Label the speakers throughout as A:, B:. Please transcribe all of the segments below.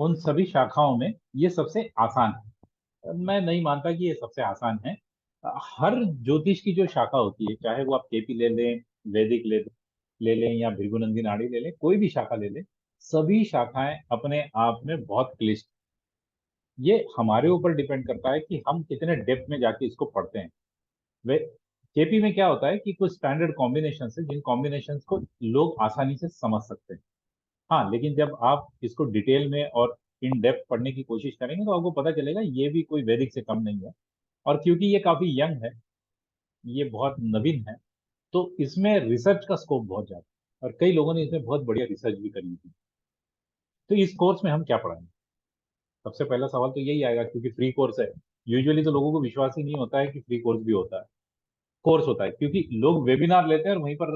A: उन सभी शाखाओं में ये सबसे आसान है। मैं नहीं मानता कि ये सबसे आसान है। हर ज्योतिष की जो शाखा होती है, चाहे वो आप केपी ले लें, वैदिक ले लें या भृगुनंदी नाड़ी ले लें, कोई भी शाखा ले लें, सभी शाखाएं अपने आप में बहुत क्लिष्ट। ये हमारे ऊपर डिपेंड करता है कि हम कितने डेप्थ में जाके इसको पढ़ते हैं। वे केपी में क्या होता है कि कुछ स्टैंडर्ड कॉम्बिनेशन है जिन कॉम्बिनेशन को लोग आसानी से समझ सकते हैं। हाँ, लेकिन जब आप इसको डिटेल में और इन डेप्थ पढ़ने की कोशिश करेंगे तो आपको पता चलेगा ये भी कोई वैदिक से कम नहीं है। और क्योंकि ये काफी यंग है, ये बहुत नवीन है, तो इसमें रिसर्च का स्कोप बहुत ज्यादा है और कई लोगों ने इसमें बहुत बढ़िया रिसर्च भी करी थी। तो इस कोर्स में हम क्या पढ़ाएंगे? सबसे पहला सवाल तो यही आएगा, क्योंकि फ्री कोर्स है। यूजुअली तो लोगों को विश्वास ही नहीं होता है कि फ्री कोर्स भी होता है, कोर्स होता है, क्योंकि लोग वेबिनार लेते हैं और वहीं पर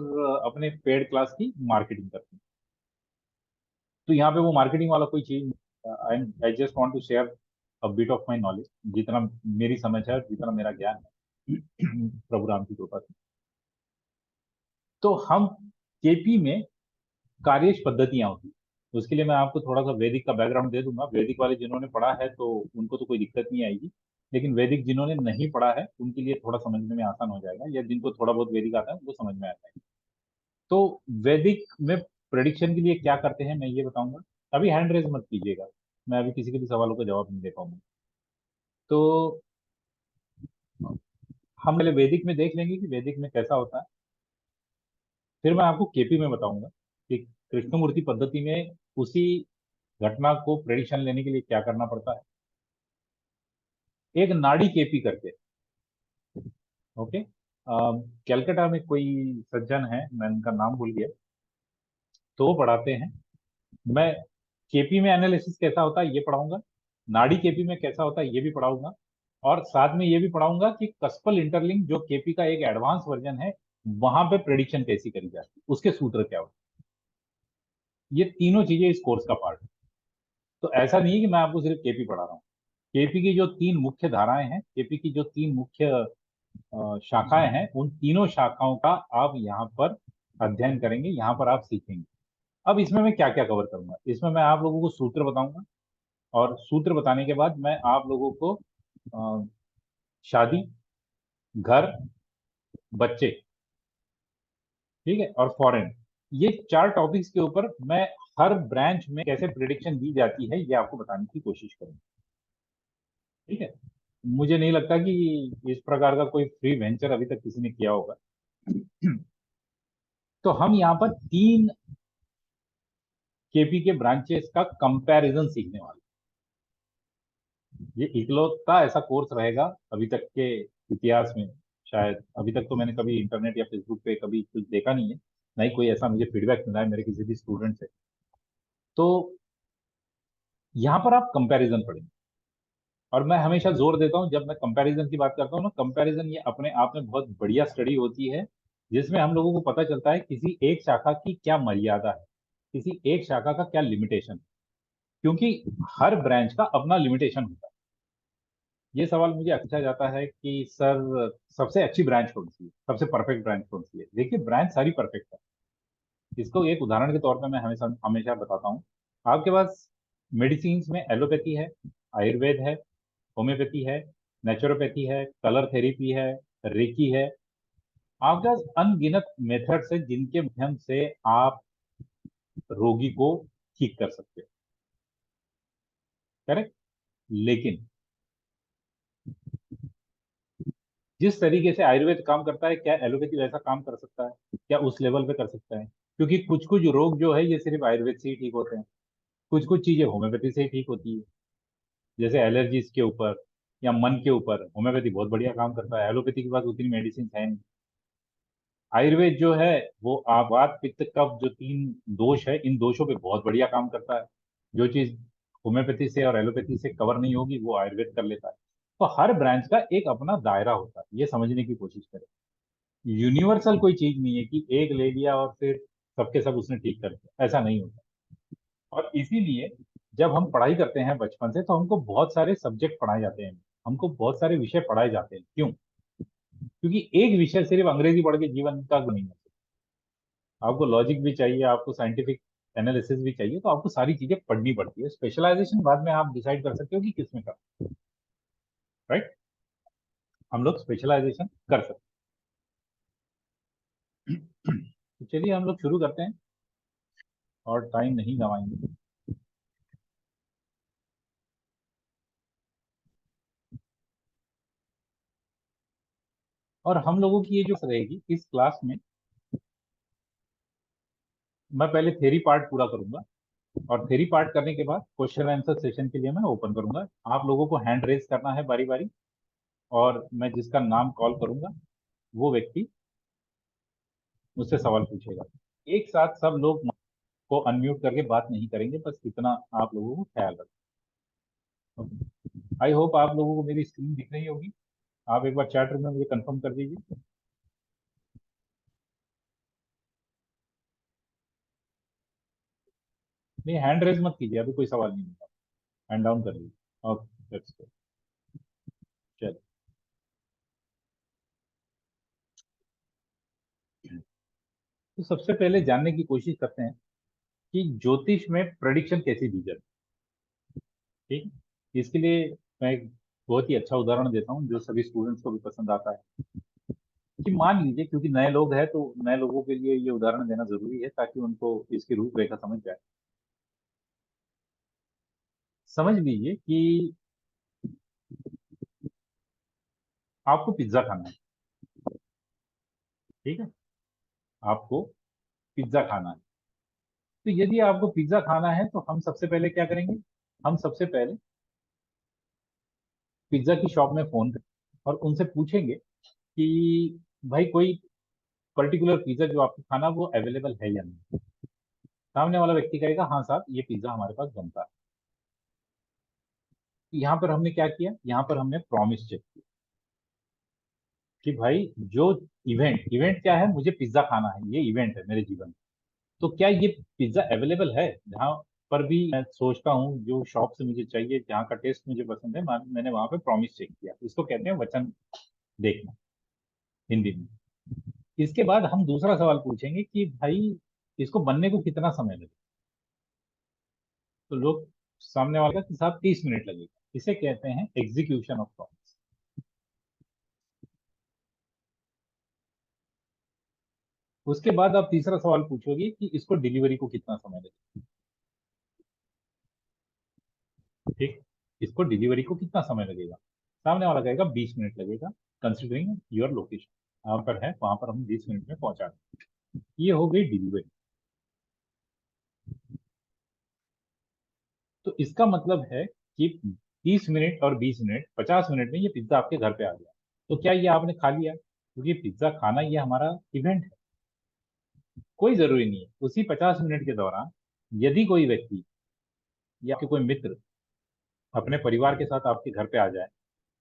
A: अपने पेड क्लास की मार्केटिंग करते हैं। तो यहाँ पे वो मार्केटिंग वाला कोई चीज, I I just want to share a bit of my knowledge, जितना मेरी समझ है, जितना मेरा ज्ञान है प्रभु राम की कृपा से। तो हम केपी में कार्यश पद्धतियां होती हैं। उसके लिए मैं आपको थोड़ा सा वैदिक का बैकग्राउंड दे दूंगा। वैदिक वाले जिन्होंने पढ़ा है तो उनको तो कोई दिक्कत नहीं आएगी, लेकिन वैदिक जिन्होंने नहीं पढ़ा है उनके लिए थोड़ा समझने में आसान हो जाएगा, या जिनको थोड़ा बहुत वैदिक आता है उनको समझ में आ जाएगा। तो वैदिक में प्रेडिक्शन के लिए क्या करते हैं मैं ये बताऊंगा। अभी हैंड रेज मत कीजिएगा, मैं अभी किसी के भी सवालों का जवाब नहीं दे पाऊंगा। तो हम पहले वैदिक में देख लेंगे कि वैदिक में कैसा होता है, फिर मैं आपको केपी में बताऊंगा कि कृष्णमूर्ति पद्धति में उसी घटना को प्रेडिक्शन लेने के लिए क्या करना पड़ता है। एक नाड़ी केपी करके, ओके, कैलकाटा में कोई सज्जन है, मैं उनका नाम भूल गया, तो वो पढ़ाते हैं। मैं केपी में एनालिसिस कैसा होता है ये पढ़ाऊंगा, नाड़ी केपी में कैसा होता है ये भी पढ़ाऊंगा, और साथ में ये भी पढ़ाऊंगा कि कस्पल इंटरलिंक जो केपी का एक एडवांस वर्जन है, वहां पे प्रेडिक्शन कैसी करी जाती है, उसके सूत्र क्या होते हैं। ये तीनों चीजें इस कोर्स का पार्ट है। तो ऐसा नहीं है कि मैं आपको सिर्फ केपी पढ़ा रहा हूँ। केपी की जो तीन मुख्य धाराएं हैं, केपी की जो तीन मुख्य शाखाएं हैं, उन तीनों शाखाओं का आप यहाँ पर अध्ययन करेंगे, यहाँ पर आप सीखेंगे। अब इसमें मैं क्या क्या कवर करूंगा, इसमें मैं आप लोगों को सूत्र बताऊंगा, और सूत्र बताने के बाद मैं आप लोगों को अ, शादी, घर, बच्चे, ठीक है, और फॉरेन, ये चार टॉपिक्स के ऊपर मैं हर ब्रांच में कैसे प्रिडिक्शन दी जाती है ये आपको बताने की कोशिश करूंगा। ठीक है। मुझे नहीं लगता कि इस प्रकार का कोई फ्री वेंचर अभी तक किसी ने किया होगा। तो हम यहाँ पर तीन केपी के ब्रांचेस का कंपैरिजन सीखने वाले हैं। ये इकलौता ऐसा कोर्स रहेगा अभी तक के इतिहास में, शायद अभी तक तो मैंने कभी इंटरनेट या फेसबुक पे कभी कुछ देखा नहीं है, नहीं कोई ऐसा मुझे फीडबैक मिला है मेरे किसी भी स्टूडेंट से। तो यहाँ पर आप कंपैरिजन पढ़ेंगे, और मैं हमेशा जोर देता हूँ जब मैं कंपैरिजन की बात करता हूँ ना, कंपैरिजन ये अपने आप में बहुत बढ़िया स्टडी होती है, जिसमें हम लोगों को पता चलता है किसी एक शाखा की क्या मर्यादा है, किसी एक शाखा का क्या लिमिटेशन है, क्योंकि हर ब्रांच का अपना लिमिटेशन होता है। ये सवाल मुझे अच्छा जाता है कि सर सबसे अच्छी ब्रांच कौन सी है, सबसे परफेक्ट ब्रांच कौन सी है। देखिए, ब्रांच सारी परफेक्ट है। इसको एक उदाहरण के तौर पे मैं हमेशा हमेशा बताता हूँ। आपके पास मेडिसिन में एलोपैथी है, आयुर्वेद है, होम्योपैथी है, नेचुरोपैथी है, कलर थेरेपी है, रेकी है। आपके पास अनगिनत मेथड्स है जिनके माध्यम से आप रोगी को ठीक कर सकते हो, करेक्ट। लेकिन जिस तरीके से आयुर्वेद काम करता है, क्या एलोपैथी वैसा काम कर सकता है, क्या उस लेवल पे कर सकता है? क्योंकि कुछ कुछ रोग जो है ये सिर्फ आयुर्वेद से ही ठीक होते हैं, कुछ कुछ चीजें होम्योपैथी से ही ठीक होती है। जैसे एलर्जीज के ऊपर या मन के ऊपर होम्योपैथी बहुत बढ़िया काम करता है, एलोपैथी के पास उतनी मेडिसिन है नहीं। आयुर्वेद जो है वो आप वात पित्त कफ जो तीन दोष है, इन दोषों पे बहुत बढ़िया काम करता है। जो चीज होम्योपैथी से और एलोपैथी से कवर नहीं होगी वो आयुर्वेद कर लेता है। तो हर ब्रांच का एक अपना दायरा होता है, ये समझने की कोशिश करें। यूनिवर्सल कोई चीज नहीं है कि एक ले लिया और फिर सबके सब उसने ठीक कर दिया, ऐसा नहीं होता। और इसीलिए जब हम पढ़ाई करते हैं बचपन से, तो हमको बहुत सारे सब्जेक्ट पढ़ाए जाते हैं, हमको बहुत सारे विषय पढ़ाए जाते हैं। क्यों? क्योंकि एक विषय सिर्फ अंग्रेजी पढ़ के जीवन का नहीं है। आपको लॉजिक भी चाहिए, आपको साइंटिफिक एनालिसिस भी चाहिए, तो आपको सारी चीजें पढ़नी पड़ती है। स्पेशलाइजेशन बाद में आप डिसाइड कर सकते हो कि किसमें कर, राइट। हम लोग स्पेशलाइजेशन कर सकते हैं। तो चलिए हम लोग शुरू करते हैं और टाइम नहीं गवाएंगे। और हम लोगों की ये जो रहेगी इस क्लास में, मैं पहले थ्योरी पार्ट पूरा करूंगा, और थ्योरी पार्ट करने के बाद क्वेश्चन आंसर सेशन के लिए मैं ओपन करूंगा। आप लोगों को हैंड रेज करना है बारी बारी, और मैं जिसका नाम कॉल करूंगा वो व्यक्ति मुझसे सवाल पूछेगा। एक साथ सब लोग को अनम्यूट करके बात नहीं करेंगे, बस इतना आप लोगों को ख्याल रखें। आई होप आप लोगों को मेरी स्क्रीन दिख रही होगी। आप एक बार चैट रूम में मुझे कंफर्म कर दीजिए। नहीं, हैंड रेज मत कीजिए, अभी कोई सवाल नहीं होगा। हैंड डाउन कर लीजिए। Okay, let's go. चलिए, तो सबसे पहले जानने की कोशिश करते हैं कि ज्योतिष में प्रेडिक्शन कैसी दी जाती है। ठीक, इसके लिए मैं एक बहुत ही अच्छा उदाहरण देता हूँ जो सभी स्टूडेंट्स को भी पसंद आता है। कि मान लीजिए, क्योंकि नए लोग हैं तो नए लोगों के लिए ये उदाहरण देना जरूरी है ताकि उनको इसकी रूपरेखा समझ जाए। समझ लीजिए कि आपको पिज्जा खाना है। ठीक है, आपको पिज्जा खाना है। तो यदि आपको पिज्जा खाना है तो हम सबसे पहले क्या करेंगे? हम सबसे पहले पिज्जा की शॉप में फोन करेंगे और उनसे पूछेंगे कि भाई कोई पर्टिकुलर पिज्जा जो आपको खाना वो अवेलेबल है या नहीं। सामने वाला व्यक्ति कहेगा हाँ साहब, ये पिज्जा हमारे पास बनता है। यहाँ पर हमने क्या किया? यहाँ पर हमने प्रॉमिस चेक किया कि भाई जो इवेंट इवेंट क्या है, मुझे पिज्जा खाना है, ये इवेंट है मेरे जीवन में। तो क्या ये पिज्जा अवेलेबल है जहाँ पर भी मैं सोचता हूँ, जो शॉप से मुझे चाहिए, जहाँ का टेस्ट मुझे पसंद है, मैंने वहां पे प्रॉमिस चेक किया। इसको कहते हैं वचन देखना, हिंदी में। इसके बाद हम दूसरा सवाल पूछेंगे कि भाई इसको बनने को कितना समय लगेगा। तो लोग, सामने वाले का कि साहब 30 मिनट लगेगा। इसे कहते हैं एग्जीक्यूशन ऑफ प्रॉमिस। उसके बाद आप तीसरा सवाल पूछोगे कि इसको डिलीवरी को कितना समय लगेगा। ठीक, इसको डिलीवरी को कितना समय लगेगा? सामने वाला कहेगा 20 मिनट लगेगा, कंसिडरिंग योर लोकेशन। यहाँ पर है, वहां पर हम 20 मिनट में पहुंचा दें। ये हो गई डिलीवरी। तो इसका मतलब है कि 30 मिनट और 20 मिनट, 50 मिनट में ये पिज्जा आपके घर पे आ गया। तो क्या ये आपने खा लिया? क्योंकि पिज्जा खाना ये हमारा इवेंट है। कोई जरूरी नहीं है उसी 50 मिनट के दौरान यदि कोई व्यक्ति या आपके कोई मित्र अपने परिवार के साथ आपके घर पे आ जाए,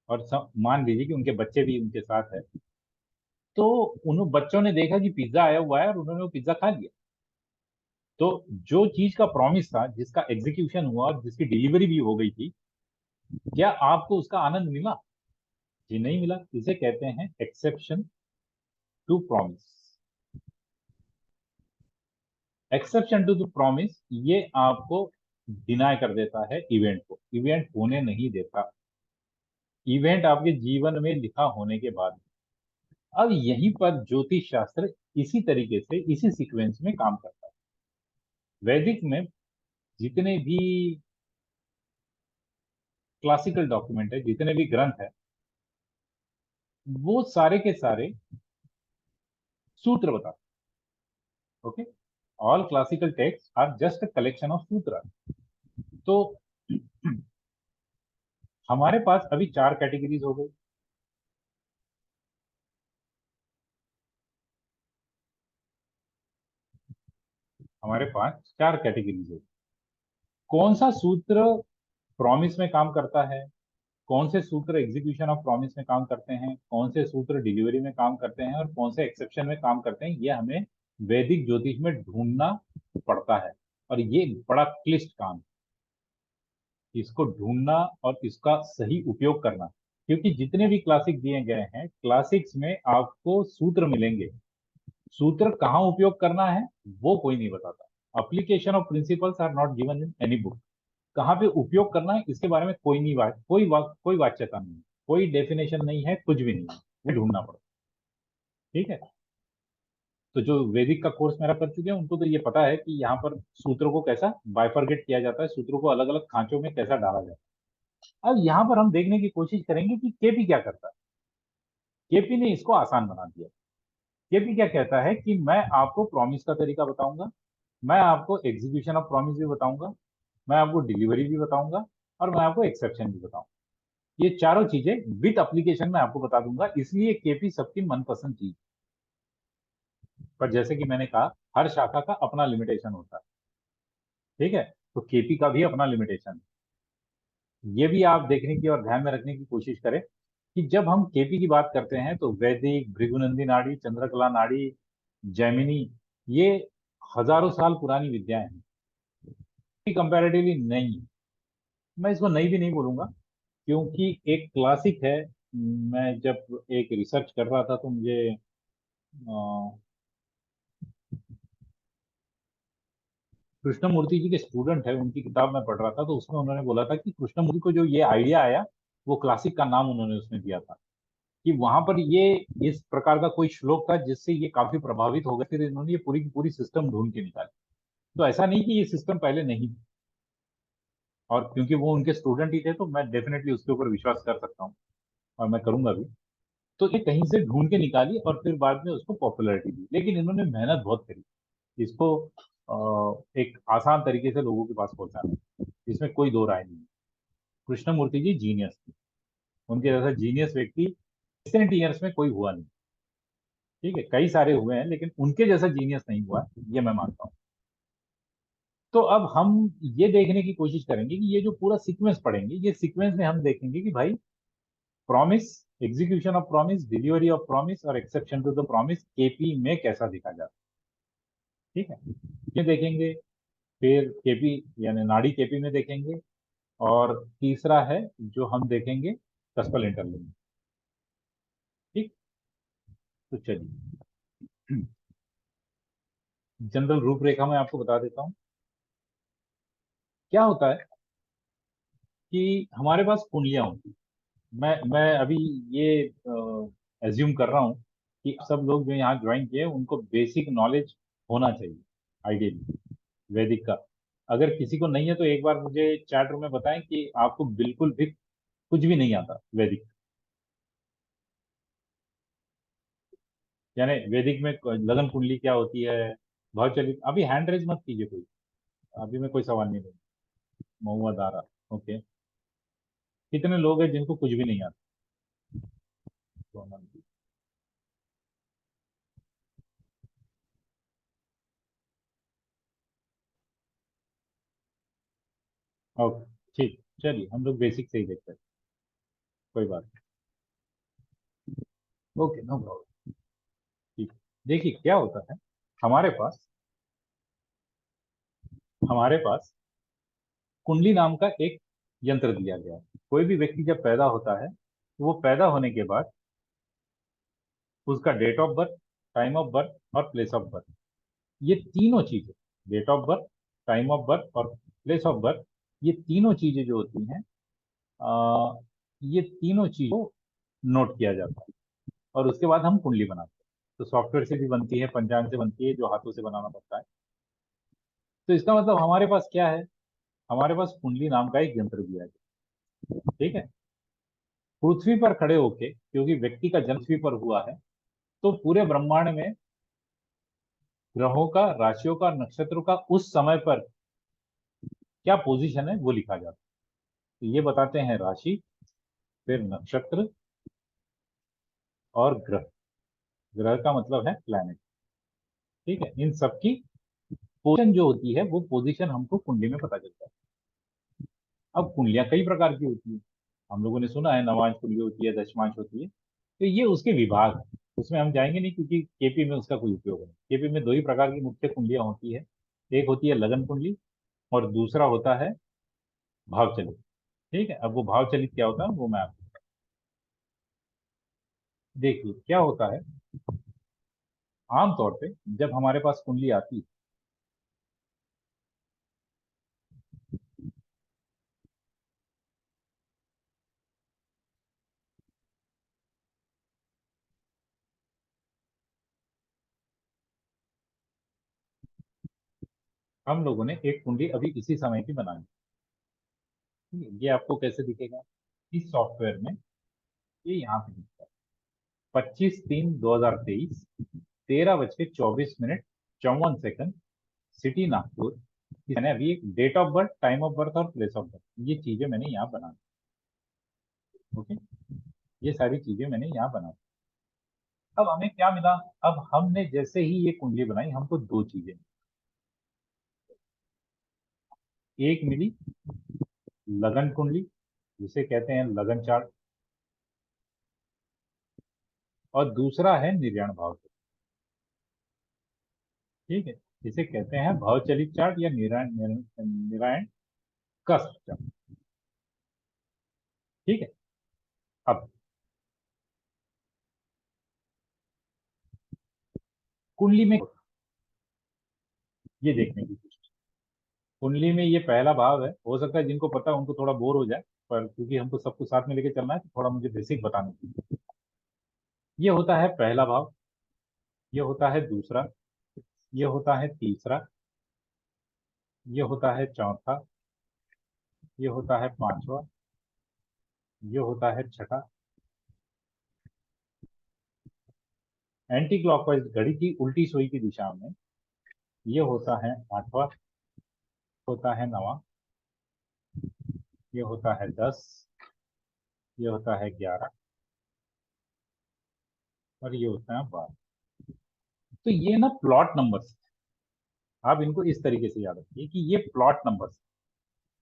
A: और मान लीजिए कि उनके बच्चे भी उनके साथ है, तो उन बच्चों ने देखा कि पिज्जा आया हुआ है और उन्होंने वो पिज्जा खा लिया। तो जो चीज का प्रॉमिस था, जिसका एग्जीक्यूशन हुआ और जिसकी डिलीवरी भी हो गई थी, क्या आपको उसका आनंद मिला? जी नहीं मिला। इसे कहते हैं exception to promise. Exception to the promise ये आपको डिनाई कर देता है इवेंट को, इवेंट होने नहीं देता। इवेंट आपके जीवन में लिखा होने के बाद। अब यहीं पर ज्योतिष शास्त्र इसी तरीके से, इसी सीक्वेंस में काम करता है। वैदिक में जितने भी क्लासिकल डॉक्यूमेंट है, जितने भी ग्रंथ है, वो सारे के सारे सूत्र बताते हैं। Okay, all classical text are just a collection of sutra. तो हमारे पास अभी चार कैटेगरीज हो गई। हमारे पास चार कैटेगरीज हो गई। कौन सा सूत्र प्रॉमिस में काम करता है, कौन से सूत्र एग्जीक्यूशन ऑफ प्रॉमिस में काम करते हैं, कौन से सूत्र डिलीवरी में काम करते हैं, और कौन से एक्सेप्शन में काम करते हैं, ये हमें वैदिक ज्योतिष में ढूंढना पड़ता है। और ये बड़ा क्लिष्ट काम है, इसको ढूंढना और इसका सही उपयोग करना। क्योंकि जितने भी क्लासिक दिए गए हैं, क्लासिक्स में आपको सूत्र मिलेंगे, सूत्र कहाँ उपयोग करना है वो कोई नहीं बताता। Application of principles are not given in any book. कहाँ पे उपयोग करना है इसके बारे में कोई नहीं कोई वाच्यता नहीं है, कोई डेफिनेशन नहीं है, कुछ भी नहीं है, वो ढूंढना पड़ता है। ठीक है। तो जो वैदिक का कोर्स मेरा कर चुके हैं उनको तो ये पता है कि यहाँ पर सूत्रों को कैसा बाइफरगेट किया जाता है, सूत्रों को अलग अलग खांचों में कैसा डाला जाता है। अब यहाँ पर हम देखने की कोशिश करेंगे कि केपी क्या करता है। केपी ने इसको आसान बना दिया। केपी क्या कहता है कि मैं आपको प्रॉमिस का तरीका बताऊंगा, मैं आपको एग्जीक्यूशन ऑफ प्रॉमिस भी बताऊंगा, मैं आपको डिलीवरी भी बताऊंगा, और मैं आपको एक्सेप्शन भी बताऊंगा। ये चारों चीजें विद एप्लीकेशन में आपको बता दूंगा, इसलिए केपी सबकी मनपसंद चीज। पर जैसे कि मैंने कहा, हर शाखा का अपना लिमिटेशन होता है। ठीक है। तो केपी का भी अपना लिमिटेशन है। ये भी आप देखने की और ध्यान में रखने की कोशिश करें कि जब हम केपी की बात करते हैं तो वैदिक, भृगुनंदी नाड़ी, चंद्रकला नाड़ी, जैमिनी, ये हजारों साल पुरानी विद्याएं हैं, कंपैरेटिवली नई है। मैं इसको नई भी नहीं बोलूंगा, क्योंकि एक क्लासिक है। मैं जब एक रिसर्च कर रहा था तो मुझे कृष्णमूर्ति जी के स्टूडेंट है, उनकी किताब में पढ़ रहा था, तो उसमें उन्होंने बोला था कि कृष्णमूर्ति को जो ये आइडिया आया, वो क्लासिक का नाम उन्होंने उसमें दिया था, कि वहां पर ये इस प्रकार का कोई श्लोक था जिससे ये काफी प्रभावित हो गए, फिर इन्होंने ये पूरी की पूरी सिस्टम ढूंढ के निकाली। तो ऐसा नहीं कि ये सिस्टम पहले नहीं थी, और क्योंकि वो उनके स्टूडेंट ही थे तो मैं डेफिनेटली उसके ऊपर विश्वास कर सकता हूँ, और मैं करूंगा भी। तो ये कहीं से ढूंढ के निकाली और फिर बाद में उसको पॉपुलैरिटी दी, लेकिन इन्होंने मेहनत बहुत करी इसको एक आसान तरीके से लोगों के पास पहुंचाना। इसमें कोई दो राय नहीं है। कृष्णमूर्ति जी जीनियस थे, उनके जैसा जीनियस व्यक्ति रिसेंट ईयर्स में कोई हुआ नहीं। ठीक है, कई सारे हुए हैं लेकिन उनके जैसा जीनियस नहीं हुआ, ये मैं मानता हूँ। तो अब हम ये देखने की कोशिश करेंगे कि ये जो पूरा सीक्वेंस पढ़ेंगे, ये सीक्वेंस में हम देखेंगे कि भाई promise, execution of promise, delivery of promise और exception to the promise KP में कैसा दिखा जाता है। ठीक है, ये देखेंगे। फिर केपी यानी नाड़ी केपी में देखेंगे। और तीसरा है जो हम देखेंगे, कस्पल इंटरलिंक। ठीक। तो चलिए, जनरल रूपरेखा में आपको बता देता हूँ क्या होता है। कि हमारे पास कुंडलियां होती हैं। मैं अभी ये एज्यूम कर रहा हूँ कि सब लोग जो यहाँ ज्वाइन किए उनको बेसिक नॉलेज होना चाहिए आइडियली वैदिक का। अगर किसी को नहीं है तो एक बार मुझे चैट रूम में बताएं कि आपको बिल्कुल भी कुछ भी नहीं आता वैदिक, यानी वैदिक में लगन कुंडली क्या होती है, भाव चलित। अभी हैंड रेज मत कीजिए कोई, अभी मैं कोई सवाल नहीं दूंगा। महुआ दारा, ओके। कितने लोग हैं जिनको कुछ भी नहीं आता? ओके, ठीक, चलिए हम लोग बेसिक से ही देखते हैं, कोई बात नहीं। Okay, no problem. ठीक। देखिए क्या होता है, हमारे पास हमारे पास कुंडली नाम का एक यंत्र दिया गया है। कोई भी व्यक्ति जब पैदा होता है तो वो पैदा होने के बाद उसका date of birth, time of birth और प्लेस ऑफ बर्थ, ये तीनों चीजें, date of birth, time of birth और प्लेस ऑफ बर्थ, ये तीनों चीजें जो होती हैं, आ, ये तीनों चीजों को नोट किया जाता है, और उसके बाद हम कुंडली बनाते हैं। तो सॉफ्टवेयर से भी बनती है, पंचांग से बनती है, जो हाथों से बनाना पड़ता है। तो इसका मतलब हमारे पास क्या है, हमारे पास कुंडली नाम का एक यंत्र दिया है। ठीक है। पृथ्वी पर खड़े होके, क्योंकि व्यक्ति का जन्म पृथ्वी पर हुआ है, तो पूरे ब्रह्मांड में ग्रहों का, राशियों का, नक्षत्रों का उस समय पर क्या पोजीशन है वो लिखा जाता है। तो ये बताते हैं राशि, फिर नक्षत्र और ग्रह। ग्रह का मतलब है प्लैनेट। ठीक है, इन सबकी पोजीशन जो होती है वो पोजीशन हमको कुंडली में पता चलता है। अब कुंडलियां कई प्रकार की होती है, हम लोगों ने सुना है नवांश कुंडली होती है, दशमांश होती है। तो ये उसके विभाग हैं, उसमें हम जाएंगे नहीं क्योंकि केपी में उसका कोई उपयोग नहीं। केपी में दो ही प्रकार की मुख्य कुंडलियां होती है, एक होती है लगन कुंडली और दूसरा होता है भाव चलित। ठीक है, अब वो भाव चलित क्या होता है वो मैं आपको देखिए क्या होता है। आमतौर पे जब हमारे पास कुंडली आती है हम लोगों ने एक कुंडली अभी इसी समय की बनानी। ठीक है, ये आपको कैसे दिखेगा इस सॉफ्टवेयर में? ये यहाँ पे दिखता है 25/3/2023, 13:24 सिटी नागपुर। मैंने अभी एक date of birth, time of birth और प्लेस ऑफ बर्थ, ये चीजें मैंने यहाँ बना दी। ओके, ये सारी चीजें मैंने यहाँ बना दी। अब हमें क्या मिला? अब हमने जैसे ही ये कुंडली बनाई, हमको दो चीजें एक मिली, लगन कुंडली जिसे कहते हैं लगन चार्ट, और दूसरा है निर्याण भाव। ठीक है, इसे कहते हैं भावचलित चार्ट या निरायण कस्ट चार्ट। ठीक है, अब कुंडली में ये देखने की कोशिश। कुंडली में ये पहला भाव है, हो सकता है जिनको पता है उनको थोड़ा बोर हो जाए, पर क्योंकि हमको सबको साथ में लेके चलना है तो थोड़ा मुझे बेसिक बताने दीजिए। ये होता है पहला भाव, ये होता है दूसरा, ये होता है तीसरा, ये होता है चौथा, ये होता है पांचवा, ये होता है छठा। एंटी क्लॉकवाइज घड़ी की उल्टी सुई की दिशा में ये होता है आठवां, होता है नवा, ये होता है 10, ये होता है 11, और ये होता है 12। तो ये ना प्लॉट नंबर्स, आप इनको इस तरीके से याद रखिए कि ये plot numbers.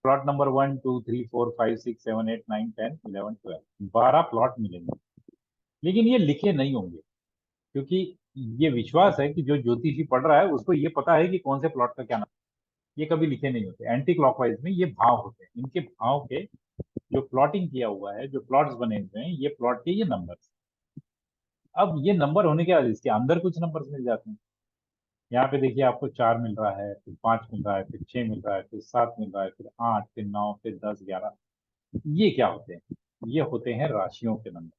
A: Plot number 1 2 3 4 5 6 7 8 9 10 11 12, 12 plot मिलेंगे। लेकिन ये लिखे नहीं होंगे, क्योंकि ये विश्वास है कि जो ज्योतिषी पढ़ रहा है उसको ये पता है कि कौन से प्लॉट का क्या नाम। ये कभी लिखे नहीं होते। एंटी क्लॉकवाइज में ये भाव होते हैं, इनके भाव के जो प्लॉटिंग किया हुआ है, जो प्लॉट्स बने हुए हैं, ये प्लॉट के ये नंबर्स। अब ये नंबर होने के बाद इसके अंदर कुछ नंबर्स मिल जाते हैं। यहाँ पे देखिए आपको 4 मिल रहा है, फिर 5 मिल रहा है, फिर 6 मिल रहा है, फिर 7 मिल रहा है, फिर 8, फिर 9, फिर 10, 11। ये क्या होते हैं? ये होते हैं राशियों के नंबर।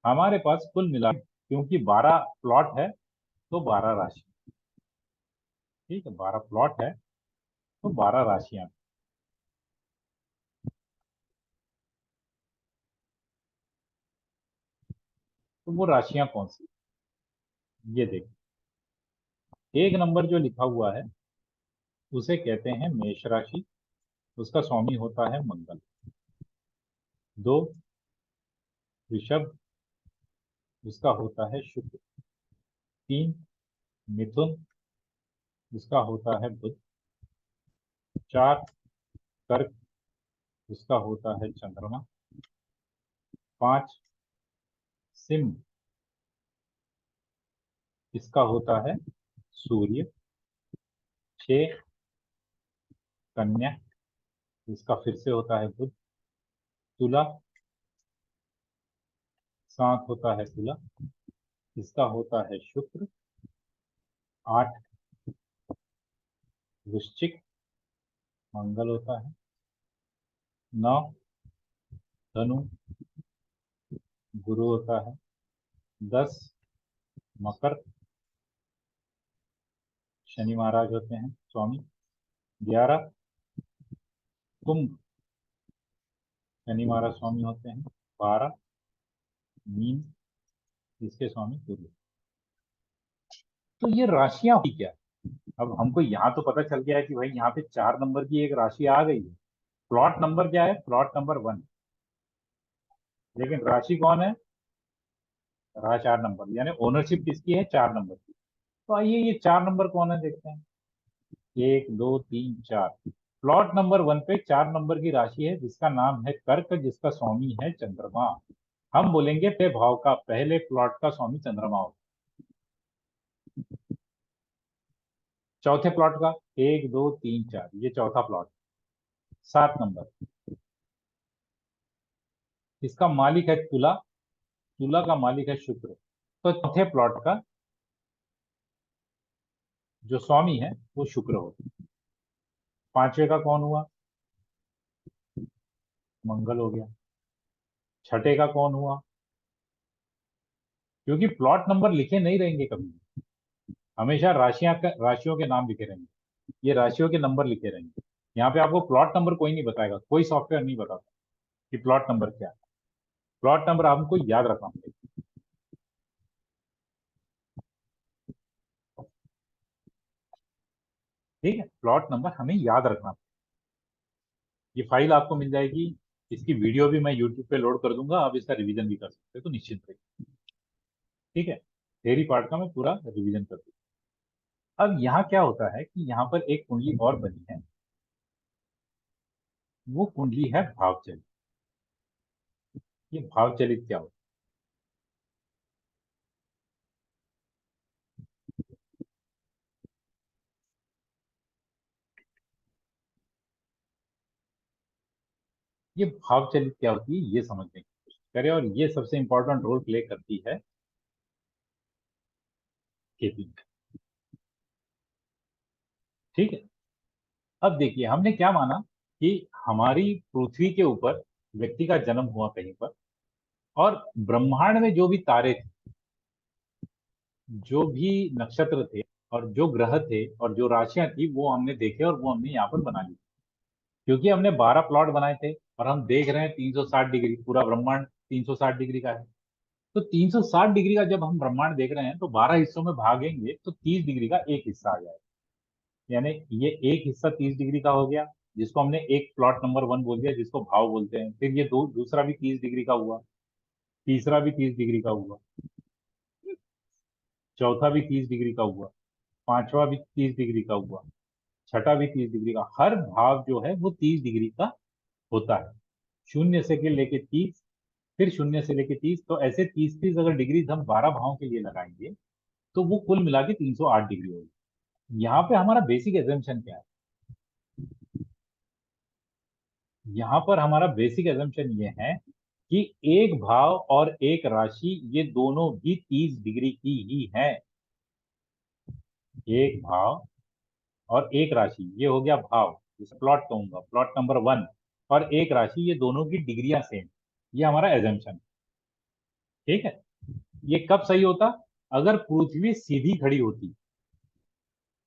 A: हमारे पास कुल मिला क्योंकि 12 प्लॉट है तो 12 राशि। ठीक है, 12 प्लॉट है तो 12 राशियां। तो वो राशियां कौन सी? ये देखिए, एक नंबर जो लिखा हुआ है उसे कहते हैं मेष राशि, उसका स्वामी होता है मंगल। दो, ऋषभ, उसका होता है शुक्र। तीन, मिथुन, उसका होता है बुध। चार, कर्क, उसका होता है चंद्रमा। पांच, सिंह, इसका होता है सूर्य। छह, कन्या, इसका फिर से होता है बुध। तुला, सात होता है तुला, इसका होता है शुक्र। आठ, वृश्चिक, मंगल होता है। नौ, धनु, गुरु होता है। 10, मकर, शनि महाराज होते हैं स्वामी। 11, कुंभ, शनि महाराज स्वामी होते हैं। 12, मीन, इसके स्वामी सूर्य। तो ये राशियां हुई क्या? अब हमको यहाँ तो पता चल गया है कि भाई यहाँ पे 4 नंबर की एक राशि आ गई है। प्लॉट नंबर क्या है? Plot number 1। लेकिन राशि कौन है? रहा 4 नंबर, यानी ओनरशिप किसकी है? 4 नंबर की। तो आइए ये 4 नंबर कौन है देखते हैं। 1 2 3 4। प्लॉट नंबर 1 पे 4 नंबर की राशि है जिसका नाम है कर्क, जिसका स्वामी है चंद्रमा। हम बोलेंगे पे भाव का पहले प्लॉट का स्वामी चंद्रमा होगा। चौथे प्लॉट का 1 2 3 4, ये चौथा प्लॉट। 7 नंबर, इसका मालिक है तुला, तुला का मालिक है शुक्र। तो चौथे प्लॉट का जो स्वामी है वो शुक्र होगा। पांचवे का कौन हुआ? मंगल हो गया। छठे का कौन हुआ? क्योंकि प्लॉट नंबर लिखे नहीं रहेंगे कभी, हमेशा राशियों के नाम लिखे रहेंगे। ये राशियों के नंबर लिखे रहेंगे। यहाँ पे आपको प्लॉट नंबर कोई नहीं बताएगा, कोई सॉफ्टवेयर नहीं बताता कि प्लॉट नंबर क्या है। प्लॉट नंबर आपको याद रखना पड़ेगा। ठीक है, प्लॉट नंबर हमें याद रखना पड़ेगा। ये फाइल आपको मिल जाएगी, इसकी वीडियो भी मैं यूट्यूब पे लोड कर दूंगा, आप इसका रिवीजन भी कर सकते हो, तो निश्चिंत रहिए। ठीक है, थेरी पार्ट का मैं पूरा रिवीजन कर दूंगा। अब यहाँ क्या होता है कि यहाँ पर एक कुंडली और बनी है, वो कुंडली है भावचलित। ये भावचलित क्या होता है? ये भावचलित क्या होती है, ये समझने की कोशिश करें, और ये सबसे इंपॉर्टेंट रोल प्ले करती है खेती में। ठीक है, अब देखिए हमने क्या माना कि हमारी पृथ्वी के ऊपर व्यक्ति का जन्म हुआ कहीं पर, और ब्रह्मांड में जो भी तारे थे, जो भी नक्षत्र थे, और जो ग्रह थे, और जो राशियां थी, वो हमने देखे और वो हमने यहाँ पर बना ली। क्योंकि हमने 12 प्लॉट बनाए थे और हम देख रहे हैं 360 डिग्री, पूरा ब्रह्मांड 360 डिग्री का है। तो 360 डिग्री का जब हम ब्रह्मांड देख रहे हैं, तो 12 हिस्सों में भागेंगे तो 30 डिग्री का एक हिस्सा आ जाएगा। यानी ये एक हिस्सा 30 डिग्री का हो गया, जिसको हमने एक प्लॉट नंबर 1 बोल दिया, जिसको भाव बोलते हैं। फिर ये दूसरा भी 30 डिग्री का हुआ, तीसरा भी 30 डिग्री का हुआ, चौथा भी 30 डिग्री का हुआ, पांचवा भी 30 डिग्री का हुआ, छठा भी 30 डिग्री का। हर भाव जो है वो 30 डिग्री का होता है। शून्य से के लेके 30, फिर शून्य से लेके 30, तो ऐसे 30 30 अगर डिग्री हम 12 भावों के लिए लगाएंगे, तो वो कुल मिला के 308 डिग्री होगी। यहाँ पे हमारा बेसिक एजम्पशन क्या है? यहाँ पर हमारा बेसिक एजम्पशन ये है कि एक भाव और एक राशि, ये दोनों भी 30 डिग्री की ही है। एक भाव और एक राशि, ये हो गया भाव, जिसे प्लॉट कहूंगा, प्लॉट नंबर 1। और एक राशि, ये दोनों की डिग्रियां सेम। ये हमारा एजम्पशन। ठीक है, ये कब सही होता? अगर पृथ्वी सीधी खड़ी होती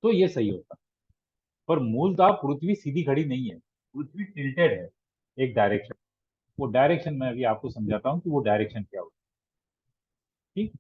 A: तो ये सही होता। पर मूलतः पृथ्वी सीधी खड़ी नहीं है, पृथ्वी टिल्टेड है एक डायरेक्शन। वो डायरेक्शन मैं अभी आपको समझाता हूँ कि वो डायरेक्शन क्या होता है। ठीक,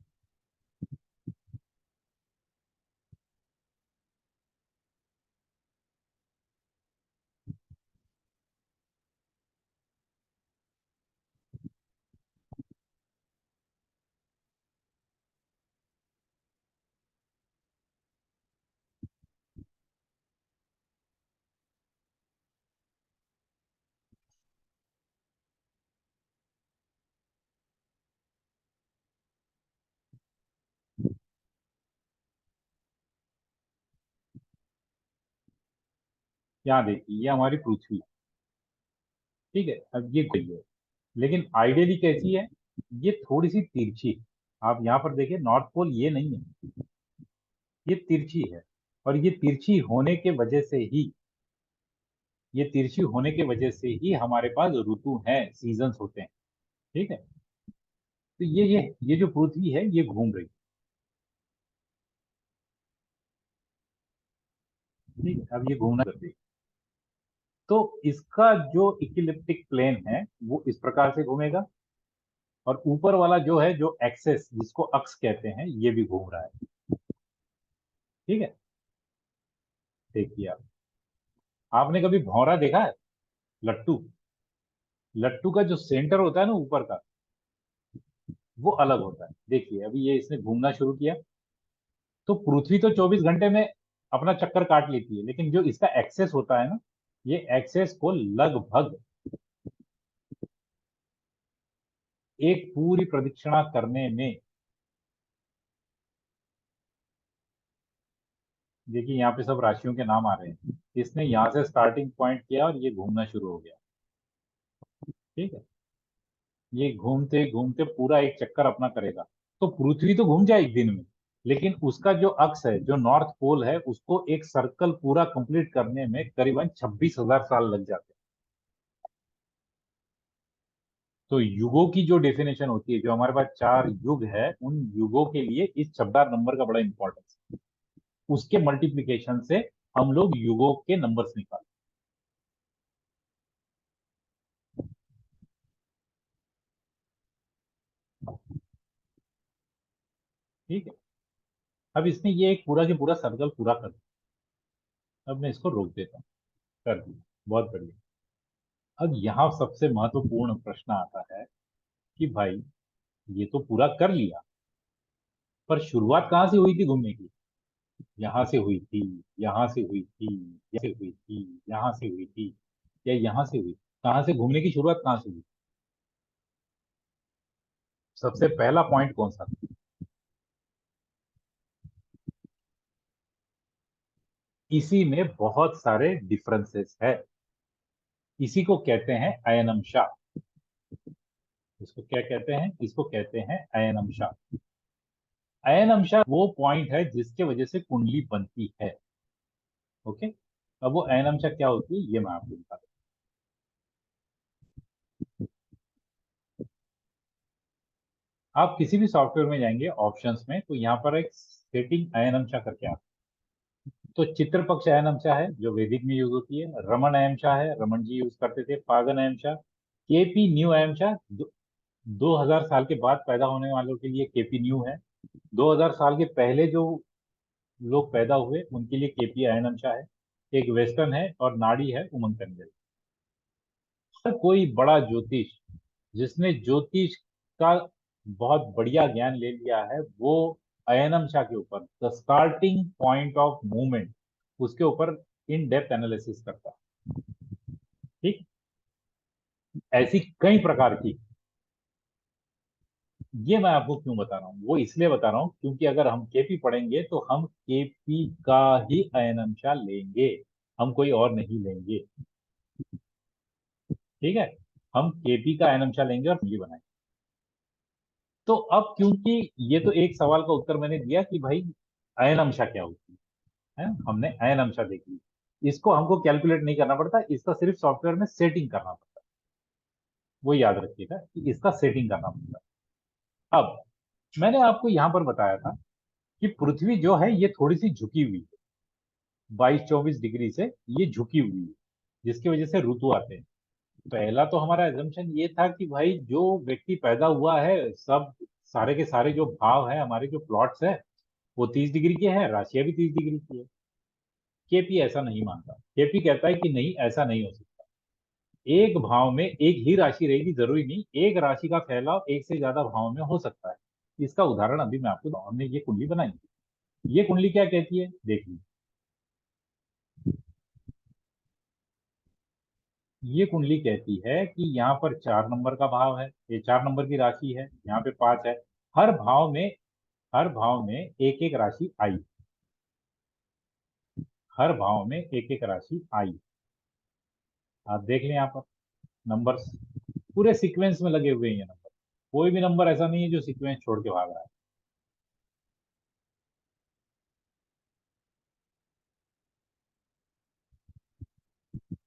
A: यहाँ देखिए, ये हमारी पृथ्वी। ठीक है, अब ये गई है, लेकिन आइडियली कैसी है? ये थोड़ी सी तिरछी है। आप यहाँ पर देखिए, नॉर्थ पोल ये नहीं है, ये तिरछी है। और ये तिरछी होने के वजह से ही, ये तिरछी होने के वजह से ही हमारे पास ऋतु हैं, सीजन्स होते हैं। ठीक है, तो ये जो पृथ्वी है, ये घूम रही है। ठीक है, अब ये घूमना कर रही है। तो इसका जो इक्विलिप्टिक प्लेन है, वो इस प्रकार से घूमेगा। और ऊपर वाला जो है, जो एक्सेस, जिसको अक्स कहते हैं, ये भी घूम रहा है। ठीक है, देखिए आप, आपने कभी भौरा देखा है? लट्टू, लट्टू का जो सेंटर होता है ना ऊपर का, वो अलग होता है। देखिए अभी ये इसने घूमना शुरू किया, तो पृथ्वी तो 24 घंटे में अपना चक्कर काट लेती है, लेकिन जो इसका एक्सेस होता है ना, ये एक्सेस को लगभग एक पूरी प्रदक्षिणा करने में, देखिए यहाँ पे सब राशियों के नाम आ रहे हैं, इसने यहाँ से स्टार्टिंग पॉइंट किया और ये घूमना शुरू हो गया। ठीक है, ये घूमते घूमते पूरा एक चक्कर अपना करेगा। तो पृथ्वी तो घूम जाए एक दिन में, लेकिन उसका जो अक्ष है, जो नॉर्थ पोल है, उसको एक सर्कल पूरा कंप्लीट करने में करीबन 26,000 साल लग जाते हैं। तो युगों की जो डेफिनेशन होती है, जो हमारे पास 4 युग है, उन युगों के लिए इस 14 नंबर का बड़ा इंपॉर्टेंस है। उसके मल्टीप्लीकेशन से हम लोग युगों के नंबर्स निकालते हैं। ठीक है। अब इसने ये एक पूरा के पूरा सर्कल पूरा कर दिया। अब मैं इसको रोक देता हूँ। कर दिया। बहुत बढ़िया। अब यहाँ सबसे महत्वपूर्ण प्रश्न आता है कि भाई ये तो पूरा कर लिया, पर शुरुआत कहाँ से हुई थी घूमने की? यहाँ से हुई थी, यहाँ से हुई थी, यहाँ से हुई थी, यहाँ से हुई थी, या यहाँ से हुई? कहाँ से घूमने की शुरुआत कहाँ से हुई? सबसे पहला पॉइंट कौन सा था? इसी में बहुत सारे डिफरेंसेस है। इसी को कहते हैं अयनमशा। इसको क्या कहते हैं? इसको कहते हैं अयनमशा। अयनमशा वो पॉइंट है जिसके वजह से कुंडली बनती है। ओके। अब वो अयनमशा क्या होती है ये मैं आपको बता दूं। आप किसी भी सॉफ्टवेयर में जाएंगे ऑप्शंस में, तो यहाँ पर एक सेटिंग अयनमशा करके आता है। तो चित्र पक्ष अयनमशा है जो वैदिक में यूज होती है। रमन अयनशा है, रमन जी यूज करते थे। पागन अयनशा, केपी न्यू अयनशा, 2000 साल के बाद पैदा होने वालों के लिए केपी न्यू है। 2000 साल के पहले जो लोग पैदा हुए उनके लिए केपी अयनमशा है। एक वेस्टर्न है और नाड़ी है उमंग तंजल। हर कोई बड़ा ज्योतिष जिसने ज्योतिष का बहुत बढ़िया ज्ञान ले लिया है, वो अयनमशा के ऊपर the starting point of movement, उसके ऊपर इन डेप्थ एनालिसिस करता है। ठीक। ऐसी कई प्रकार की। ये मैं आपको क्यों बता रहा हूँ? वो इसलिए बता रहा हूँ क्योंकि अगर हम केपी पढ़ेंगे तो हम केपी का ही अयनमशा लेंगे, हम कोई और नहीं लेंगे। ठीक है। हम केपी का अयनमशा लेंगे और कुंडली बनाएंगे। तो अब क्योंकि ये तो एक सवाल का उत्तर मैंने दिया कि भाई अयनमशा क्या होती है, हमने अयनमशा देख ली। इसको हमको कैलकुलेट नहीं करना पड़ता, इसका सिर्फ सॉफ्टवेयर में सेटिंग करना पड़ता है। वो याद रखिएगा कि इसका सेटिंग करना पड़ता है। अब मैंने आपको यहां पर बताया था कि पृथ्वी जो है ये थोड़ी सी झुकी हुई है, 22-24 डिग्री से ये झुकी हुई है, जिसकी वजह से ऋतु आते हैं। पहला तो हमारा एजम्पशन ये था कि भाई जो व्यक्ति पैदा हुआ है, सब सारे के सारे जो भाव है, हमारे जो प्लॉट्स है, वो 30 डिग्री के हैं, राशियां भी 30 डिग्री की है। केपी ऐसा नहीं मानता। केपी कहता है कि नहीं, ऐसा नहीं हो सकता। एक भाव में एक ही राशि रहेगी, जरूरी नहीं एक राशि का फैलाव एक से ज्यादा भाव में हो सकता है। इसका उदाहरण अभी मैं आपको हमने ये कुंडली बनाई थी। ये कुंडली क्या कहती है देख लीजिए। ये कुंडली कहती है कि यहाँ पर 4 नंबर का भाव है, ये 4 नंबर की राशि है, यहाँ पे 5 है। हर भाव में हर भाव में एक एक राशि आई। हर भाव में एक एक राशि आई। आप देख लें यहाँ पर नंबर्स पूरे सीक्वेंस में लगे हुए हैं। ये नंबर, कोई भी नंबर ऐसा नहीं है जो सीक्वेंस छोड़ के भाग रहा है।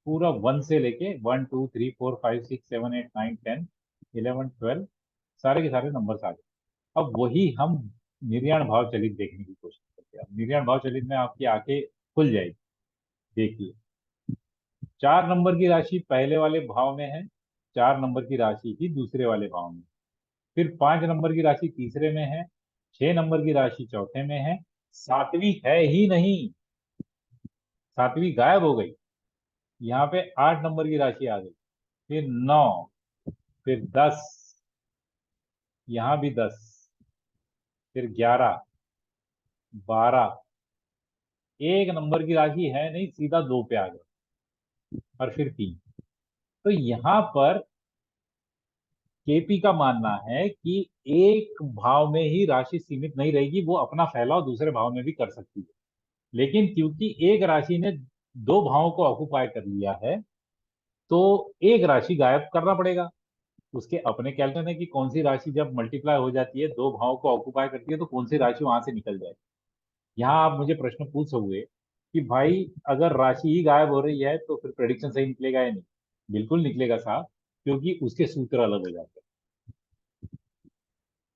A: पूरा 1 से लेके 1 2 3 4 5 6 7 8 9 10 11 12 सारे के सारे नंबर्स आ गए। अब वही हम निर्याण भाव चलित देखने की कोशिश करते हैं। अब निर्याण भाव चलित में आपकी आंखें खुल जाएगी। देखिए, 4 नंबर की राशि पहले वाले भाव में है, 4 नंबर की राशि ही दूसरे वाले भाव में, फिर 5 नंबर की राशि तीसरे में है, 6 नंबर की राशि चौथे में है, सातवीं है ही नहीं, सातवीं गायब हो गई। यहाँ पे 8 नंबर की राशि आ गई, फिर 9, फिर 10, यहाँ भी 10, फिर 11, 12, एक नंबर की राशि है नहीं, सीधा 2 पे आ गए, और फिर 3। तो यहाँ पर केपी का मानना है कि एक भाव में ही राशि सीमित नहीं रहेगी, वो अपना फैलाव दूसरे भाव में भी कर सकती है। लेकिन क्योंकि एक राशि ने दो भावों को ऑक्युपाई कर लिया है, तो एक राशि गायब करना पड़ेगा। उसके अपने कैलकुलेशन है कि कौन सी राशि जब मल्टीप्लाई हो जाती है, दो भावों को ऑक्युपाई करती है, तो कौन सी राशि वहां से निकल जाए। यहाँ आप मुझे प्रश्न पूछ सकोगे कि भाई अगर राशि ही गायब हो रही है तो फिर प्रेडिक्शन सही निकलेगा या नहीं? बिल्कुल निकलेगा साहब, क्योंकि उसके सूत्र अलग हो जाते हैं।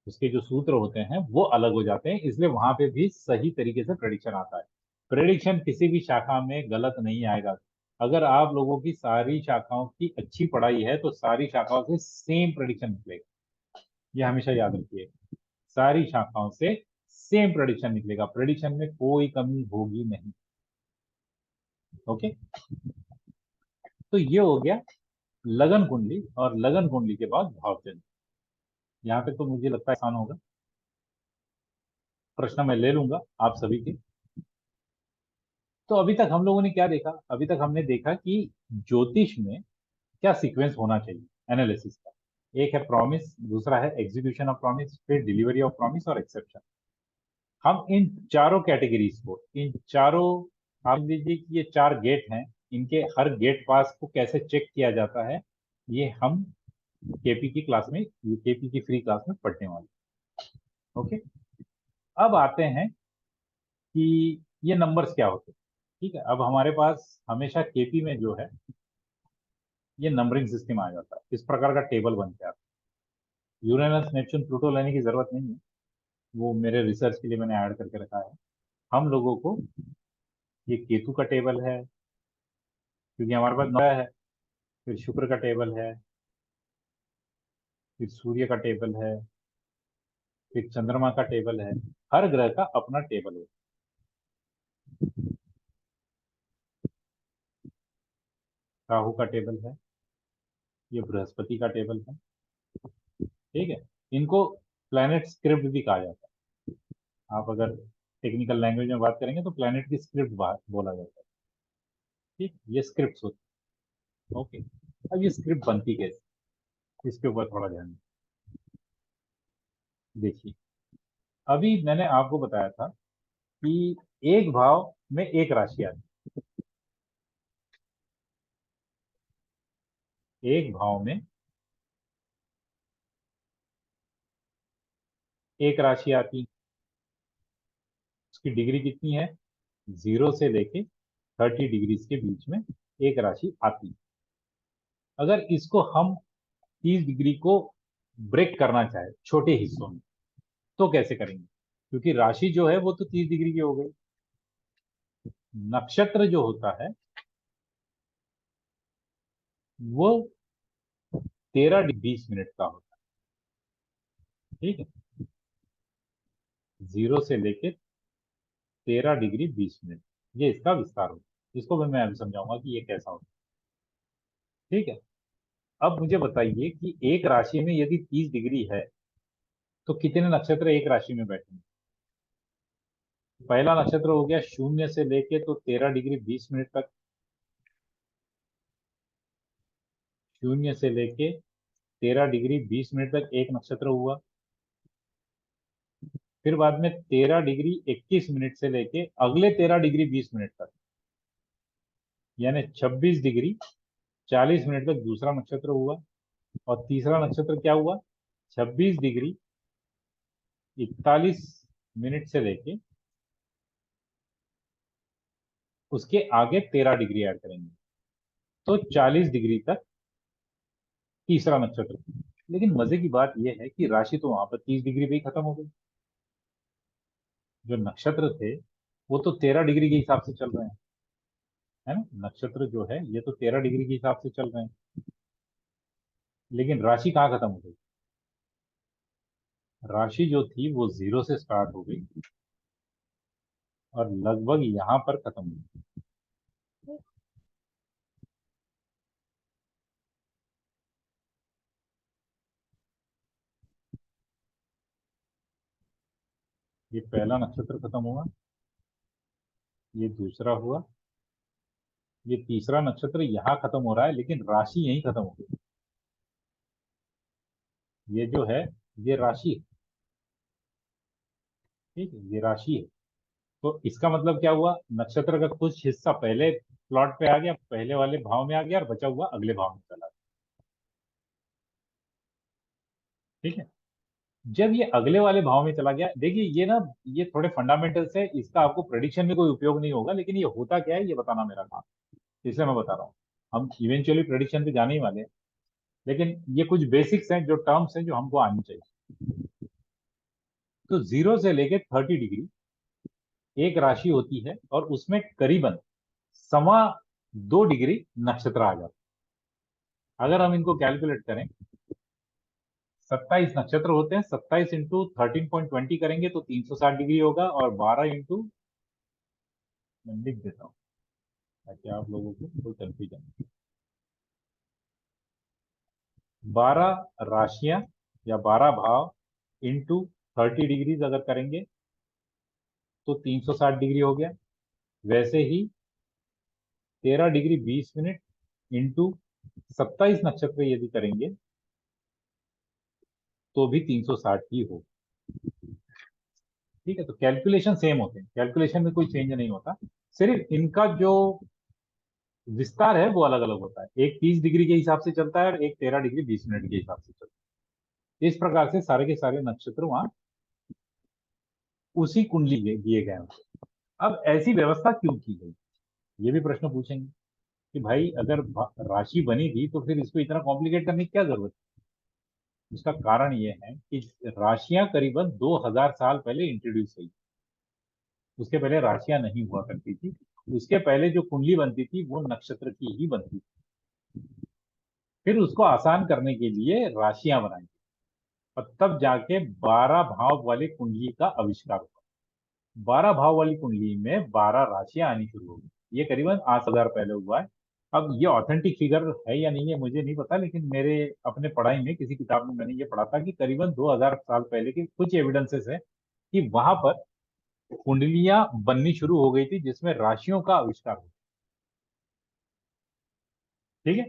A: उसके जो सूत्र होते हैं वो अलग हो जाते हैं, इसलिए वहां पे भी सही तरीके से प्रेडिक्शन आता है। प्रेडिक्शन किसी भी शाखा में गलत नहीं आएगा। अगर आप लोगों की सारी शाखाओं की अच्छी पढ़ाई है तो सारी शाखाओं से सेम प्रेडिक्शन निकलेगा। ये हमेशा याद रखिए, सारी शाखाओं से सेम प्रेडिक्शन निकलेगा, प्रेडिक्शन में कोई कमी होगी नहीं। ओके, तो ये हो गया लगन कुंडली, और लगन कुंडली के बाद भावचंद्र। यहाँ पे तो मुझे लगता है आसान होगा। प्रश्न मैं ले लूंगा आप सभी के। तो अभी तक हम लोगों ने क्या देखा? अभी तक हमने देखा कि ज्योतिष में क्या सीक्वेंस होना चाहिए एनालिसिस का। एक है प्रॉमिस, दूसरा है एग्जीक्यूशन ऑफ प्रॉमिस, फिर डिलीवरी ऑफ प्रॉमिस और एक्सेप्शन। हम इन चारों कैटेगरीज को, इन चारों, आप लीजिए कि ये चार गेट हैं, इनके हर गेट पास को कैसे चेक किया जाता है, ये हम केपी की क्लास में, केपी की फ्री क्लास में पढ़ने वाले। ओके, अब आते हैं कि ये नंबर्स क्या होते हैं। ठीक है, अब हमारे पास हमेशा केपी में जो है ये नंबरिंग सिस्टम आ जाता है, इस प्रकार का टेबल बन के आता है। यूरेनस नेपच्यून प्लूटो लेने की जरूरत नहीं है, वो मेरे रिसर्च के लिए मैंने ऐड करके रखा है। हम लोगों को ये केतु का टेबल है, क्योंकि हमारे पास 9 है। फिर शुक्र का टेबल है, फिर सूर्य का टेबल है, फिर चंद्रमा का टेबल है। हर ग्रह का अपना टेबल है। राहु का टेबल है, ये बृहस्पति का टेबल है। ठीक है, इनको प्लैनेट स्क्रिप्ट भी कहा जाता है। आप अगर टेक्निकल लैंग्वेज में बात करेंगे तो प्लैनेट की स्क्रिप्ट बोला जाता है। ठीक, ये स्क्रिप्ट होती है। ओके, अब ये स्क्रिप्ट बनती कैसे, इसके ऊपर थोड़ा ध्यान देखिए। अभी मैंने आपको बताया था कि एक भाव में एक राशि आती है। एक भाव में एक राशि आती है, उसकी डिग्री कितनी है? 0 से लेके 30 डिग्रीज के बीच में एक राशि आती है। अगर इसको हम 30 डिग्री को ब्रेक करना चाहे छोटे हिस्सों में, तो कैसे करेंगे? क्योंकि राशि जो है वो तो 30 डिग्री की हो गई, नक्षत्र जो होता है वो 13 डिग्री 20 मिनट का होता है। ठीक है, 0 से लेके 13 डिग्री 20 मिनट, ये इसका विस्तार होता है। इसको भी मैं अभी समझाऊंगा कि ये कैसा होता है। ठीक है, अब मुझे बताइए कि एक राशि में यदि 30 डिग्री है तो कितने नक्षत्र एक राशि में बैठेंगे? पहला नक्षत्र हो गया 0 से लेके तो 13 डिग्री 20 मिनट तक, 0 से लेके 13 डिग्री 20 मिनट तक एक नक्षत्र हुआ। फिर बाद में 13 डिग्री 21 मिनट से लेके अगले 13 डिग्री 20 मिनट तक, यानी 26 डिग्री 40 मिनट तक दूसरा नक्षत्र हुआ। और तीसरा नक्षत्र क्या हुआ? 26 डिग्री 41 मिनट से लेके उसके आगे 13 डिग्री ऐड करेंगे, तो 40 डिग्री तक तीसरा नक्षत्र। लेकिन मजे की बात यह है कि राशि तो वहां पर 30 डिग्री पे ही खत्म हो गई। जो नक्षत्र थे वो तो 13 डिग्री के हिसाब से चल रहे हैं, है ना? नक्षत्र जो है ये तो 13 डिग्री के हिसाब से चल रहे हैं, लेकिन राशि कहाँ खत्म हो गई? राशि जो थी वो 0 से स्टार्ट हो गई और लगभग यहाँ पर खत्म हो गई। ये पहला नक्षत्र खत्म हुआ, ये दूसरा हुआ, ये तीसरा नक्षत्र यहाँ खत्म हो रहा है, लेकिन राशि यहीं खत्म हो गई। ये जो है ये राशि है। ठीक है, ये राशि है। तो इसका मतलब क्या हुआ? नक्षत्र का कुछ हिस्सा पहले प्लॉट पे आ गया, पहले वाले भाव में आ गया, और बचा हुआ अगले भाव में चला गया। ठीक है, जब ये अगले वाले भाव में चला गया, देखिए ये ना, ये थोड़े फंडामेंटल्स है, इसका आपको प्रेडिक्शन में कोई उपयोग नहीं होगा, लेकिन ये होता क्या है ये बताना मेरा काम है। इसलिए मैं बता रहा हूँ। हम इवेंचुअली प्रेडिक्शन पे जाने ही वाले हैं, लेकिन ये कुछ बेसिक्स हैं, जो टर्म्स हैं जो हमको आनी चाहिए। तो 0 से लेके 30 डिग्री, एक राशि होती है और उसमें करीबन 2.25 डिग्री नक्षत्र आ जाता है। अगर हम इनको कैलकुलेट करें, 27 नक्षत्र होते हैं, 27 इंटू 13.20 करेंगे तो 360 डिग्री होगा, और 12 इंटू, मैं लिख देता हूँ ताकि आप लोगों को कोई कंफ्यूजन। 12 राशियां या 12 भाव इंटू 30 डिग्रीज अगर करेंगे तो 360 डिग्री हो गया। वैसे ही 13 डिग्री 20 मिनट इंटू 27 नक्षत्र यदि करेंगे तो भी 360 ही हो। ठीक है, तो कैलकुलेशन सेम होते हैं, कैलकुलेशन में कोई चेंज नहीं होता, सिर्फ इनका जो विस्तार है वो अलग अलग होता है। एक 30 डिग्री के हिसाब से चलता है और एक 13 डिग्री 20 मिनट के हिसाब से चलता है। इस प्रकार से सारे के सारे नक्षत्र वहां उसी कुंडली में दिए गए हैं। अब ऐसी व्यवस्था क्यों की गई, ये भी प्रश्न पूछेंगे कि भाई अगर राशि बनी थी तो फिर इसको इतना कॉम्प्लिकेट करने की क्या जरूरत है। इसका कारण ये है कि राशियां करीबन 2000 साल पहले इंट्रोड्यूस हुई। उसके पहले राशियां नहीं हुआ करती थी। उसके पहले जो कुंडली बनती थी वो नक्षत्र की ही बनती थी। फिर उसको आसान करने के लिए राशियां बनाई और तब जाके 12 भाव वाली कुंडली का आविष्कार हुआ। 12 भाव वाली कुंडली में 12 राशियां आनी शुरू हो गई। ये करीबन 8,000 पहले हुआ है। अब ये ऑथेंटिक फिगर है या नहीं है मुझे नहीं पता, लेकिन मेरे अपने पढ़ाई में किसी किताब में मैंने ये पढ़ा था कि करीबन 2000 साल पहले के कुछ एविडेंसेस है कि वहां पर कुंडलियां बननी शुरू हो गई थी जिसमें राशियों का आविष्कार हुआ। ठीक है,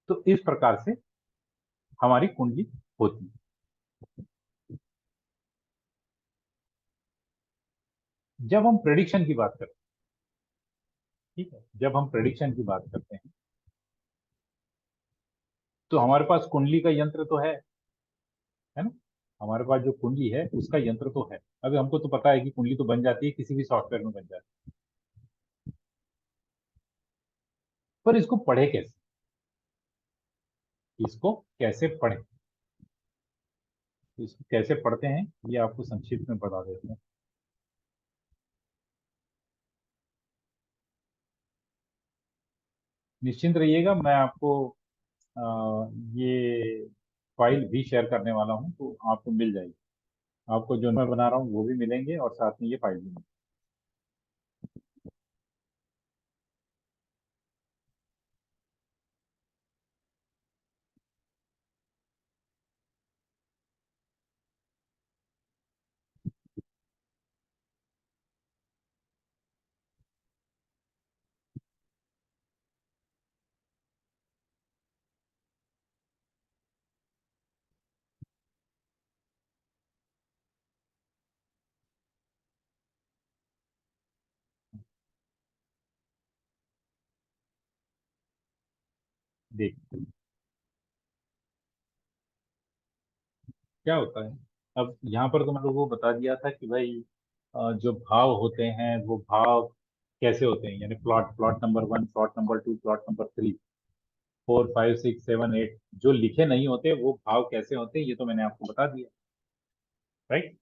A: तो इस प्रकार से हमारी कुंडली होती है। जब हम प्रेडिक्शन की बात करते हैं, ठीक है, जब हम प्रेडिक्शन की बात करते हैं तो हमारे पास कुंडली का यंत्र तो है ना। हमारे पास जो कुंडली है उसका यंत्र तो है। अभी हमको तो पता है कि कुंडली तो बन जाती है, किसी भी सॉफ्टवेयर में बन जाती है, पर इसको पढ़े कैसे, इसको कैसे पढ़े, इसको कैसे पढ़ते हैं ये आपको संक्षिप्त में बता देते हैं। निश्चिंत रहिएगा, मैं आपको ये फाइल भी शेयर करने वाला हूँ तो आपको मिल जाएगी। आपको जो मैं बना रहा हूँ वो भी मिलेंगे और साथ में ये फाइल भी मिलेंगे। देख, क्या होता है, अब यहाँ पर तो मैं लोगों को बता दिया था कि भाई जो भाव होते हैं वो भाव कैसे होते हैं, यानी plot, plot number 1, plot number 2, plot number 3, 4, 5, 6, 7, 8, जो लिखे नहीं होते वो भाव कैसे होते हैं ये तो मैंने आपको बता दिया। राइट।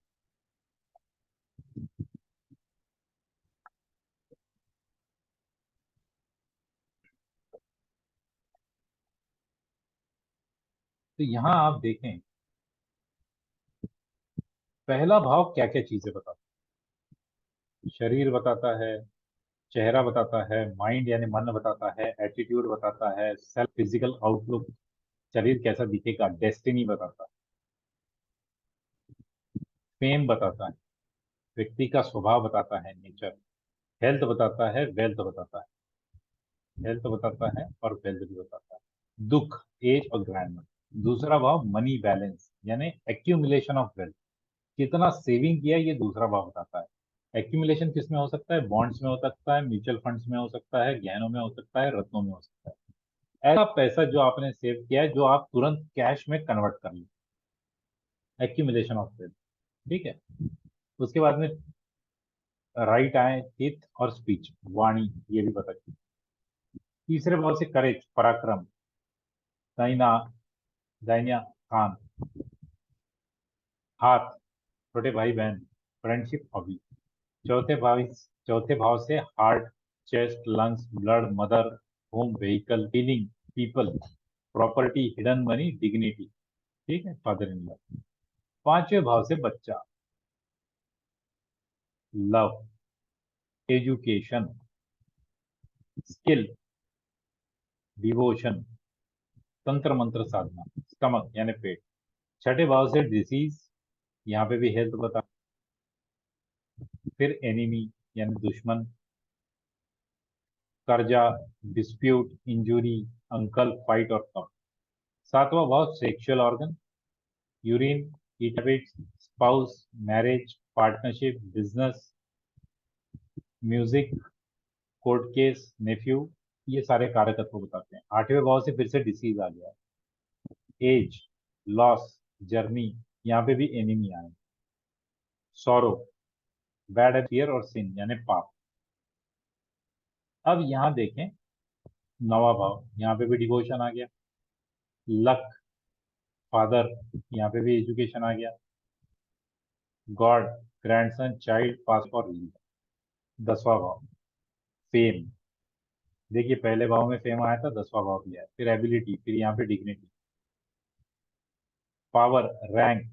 A: तो यहाँ आप देखें, पहला भाव क्या क्या चीजें बताता है। शरीर बताता है, चेहरा बताता है, माइंड यानी मन बताता है, एटीट्यूड बताता है, सेल्फ फिजिकल आउटलुक, शरीर कैसा दिखेगा, डेस्टिनी बताता है, फेम बताता है, व्यक्ति का स्वभाव बताता है, नेचर, हेल्थ बताता है, वेल्थ बताता है, हेल्थ बताता है और वेल्थ भी बताता है, दुख, एज और ग्रैंड। दूसरा भाव मनी बैलेंस यानी एक्यूमुलेशन ऑफ वेल्थ, कितना सेविंग किया ये दूसरा भाव बताता है। एक्यूमुलेशन किस में हो सकता है, बॉन्ड्स में हो सकता है, म्यूचुअल फंड्स में हो सकता है, गहनों में हो सकता है, रत्नों में हो सकता है। ऐसा पैसा जो आपने सेव किया है जो आप तुरंत कैश में कन्वर्ट कर लें, एक्यूमुलेशन ऑफ वेल्थ। ठीक है, उसके बाद में राइट आई, टीथ और स्पीच, वाणी, ये भी पता चली। तीसरे भाव से करेज, पराक्रम, दाहिना, दाहिना कान, हाथ, छोटे भाई बहन, फ्रेंडशिप, हॉबी। चौथे भाव से heart, chest, lungs, blood, mother, home, vehicle, feeling, people, property, hidden money, dignity. ठीक है, फादर इन लॉ। पांचवें भाव से बच्चा, लव, एजुकेशन, स्किल, डिवोशन, तंत्र मंत्र साधना, स्टमक यानी पेट। छठे भाव से डिसीज, यहाँ पे भी हेल्थ बता। फिर एनिमी यानी दुश्मन, कर्जा, डिस्प्यूट, इंजुरी, अंकल, फाइट और कम। सातवां भाव sexual organ, urine, eat habits, spouse, marriage, partnership, business, music, court case, nephew. ये सारे कारकत्व बताते हैं। आठवें भाव से फिर से डिसीज आ गया, एज, लॉस, जर्नी, यहाँ पे भी एनिमी आए, सॉरो, बैड, फियर और सिन यानी पाप। अब यहाँ देखें, नवा भाव, यहाँ पे भी डिवोशन आ गया, लक, फादर, यहाँ पे भी एजुकेशन आ गया, गॉड, ग्रैंडसन, चाइल्ड, पास और लीडर। दसवां भाव, फेम। देखिए पहले भाव में फेम आया था, दसवां भाव भी आया, फिर एबिलिटी, फिर यहाँ पे dignity, power, rank,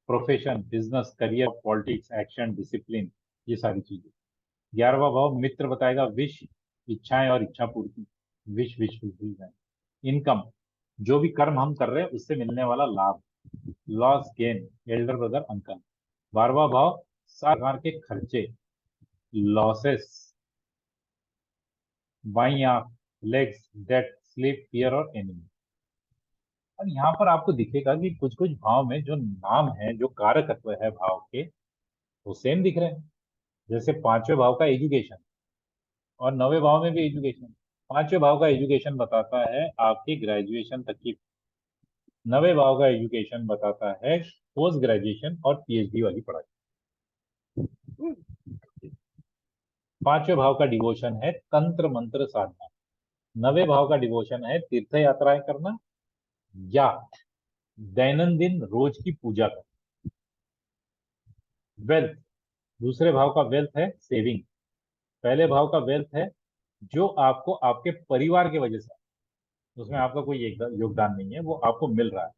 A: profession, business, career, politics, action, discipline, ये सारी चीजें। 11वां भाव मित्र बताएगा, विश, इच्छाएं और इच्छा पूर्ति, विश विश फुलफिलमेंट। इनकम, जो भी कर्म हम कर रहे हैं उससे मिलने वाला लाभ, loss, gain, elder brother, uncle. 12वां भाव सारे प्रकार के खर्चे, लॉसेस, बाई आंख, लेग्स, डेट, स्लीप, फियर और एनिमी। अब यहाँ पर आपको दिखेगा कि कुछ कुछ भाव में जो नाम है, जो कारकत्व है भाव के, वो सेम दिख रहे हैं। जैसे पांचवें भाव का एजुकेशन, और नौवें भाव में भी एजुकेशन। पांचवें भाव का एजुकेशन बताता है आपकी ग्रेजुएशन तक की, नवे भाव का एजुकेशन बताता है पोस्ट ग्रेजुएशन और पीएचडी वाली पढ़ाई। पांचवें भाव का डिवोशन है तंत्र मंत्र साधना, नवे भाव का डिवोशन है तीर्थ यात्राएं करना या दैनंदिन रोज की पूजा करना। वेल्थ, दूसरे भाव का वेल्थ है सेविंग, पहले भाव का वेल्थ है जो आपको आपके परिवार की वजह से, उसमें आपका कोई योगदान नहीं है, वो आपको मिल रहा है।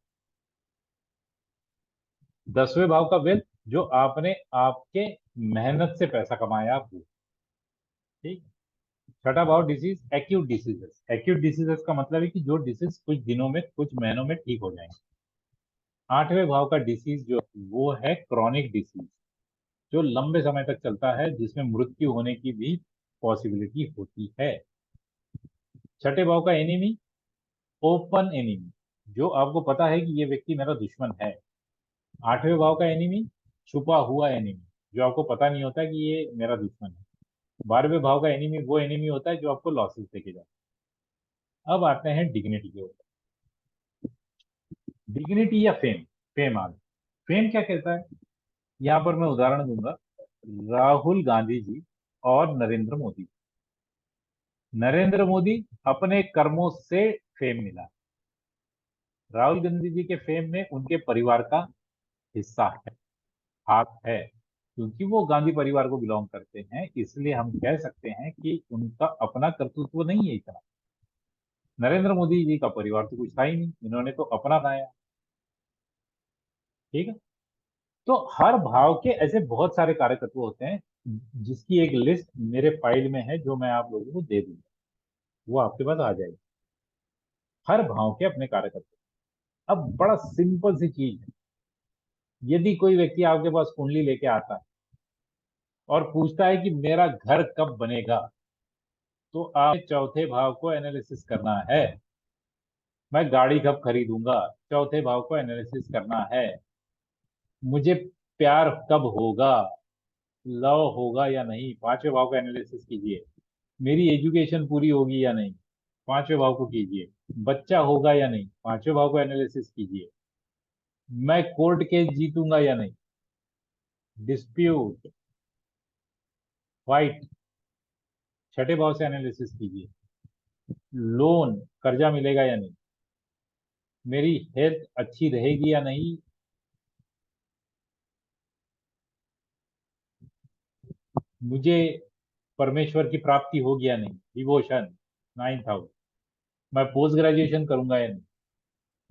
A: दसवें भाव का वेल्थ, जो आपने आपके मेहनत से पैसा कमाया आप वो। ठीक। छठा भाव disease, acute diseases. Acute diseases का मतलब है कि जो डिसीज कुछ दिनों में, कुछ महीनों में ठीक हो जाएंगे। आठवें भाव का डिसीज जो वो है क्रॉनिक डिसीज, जो लंबे समय तक चलता है, जिसमें मृत्यु होने की भी पॉसिबिलिटी होती है। छठे भाव का एनिमी, ओपन एनिमी, जो आपको पता है कि ये व्यक्ति मेरा दुश्मन है। आठवें भाव का एनिमी, छुपा हुआ एनिमी, जो आपको पता नहीं होता कि ये मेरा दुश्मन है। 12वें भाव का एनिमी वो एनिमी होता है जो आपको लॉसेस देके जाता है। अब आते हैं डिग्निटी के ऊपर। डिग्निटी या फेम, फेम आ गया। फेम क्या कहता है, यहाँ पर मैं उदाहरण दूंगा, राहुल गांधी जी और नरेंद्र मोदी। नरेंद्र मोदी अपने कर्मों से फेम मिला, राहुल गांधी जी के फेम में उनके परिवार का हिस्सा है, हाथ है, क्योंकि वो गांधी परिवार को बिलोंग करते हैं, इसलिए हम कह सकते हैं कि उनका अपना कर्तृत्व नहीं है इतना। नरेंद्र मोदी जी का परिवार तो कुछ था ही नहीं, इन्होंने तो अपना बनाया। ठीक है। तो हर भाव के ऐसे बहुत सारे कार्यकर्ता होते हैं, जिसकी एक लिस्ट मेरे फाइल में है, जो मैं आप लोगों को दे दूंगा, वो आपके पास आ जाएगी। हर भाव के अपने कार्यकर्ता। अब बड़ा सिंपल सी चीज है, यदि कोई व्यक्ति आपके पास कुंडली लेके आता है और पूछता है कि मेरा घर कब बनेगा, तो आप चौथे भाव को एनालिसिस करना है। मैं गाड़ी कब खरीदूंगा, चौथे भाव को एनालिसिस करना है। मुझे प्यार कब होगा, लव होगा या नहीं, पांचवें भाव का एनालिसिस कीजिए। मेरी एजुकेशन पूरी होगी या नहीं, पांचवें भाव को कीजिए। बच्चा होगा या नहीं, पांचवें भाव को एनालिसिस कीजिए। मैं कोर्ट केस जीतूंगा या नहीं, डिस्प्यूट, फाइट, छठे भाव से एनालिसिस कीजिए। लोन, कर्जा मिलेगा या नहीं, मेरी हेल्थ अच्छी रहेगी या नहीं, मुझे परमेश्वर की प्राप्ति होगी या नहीं, डिवोशन 9th हाउस। मैं पोस्ट ग्रेजुएशन करूंगा या नहीं,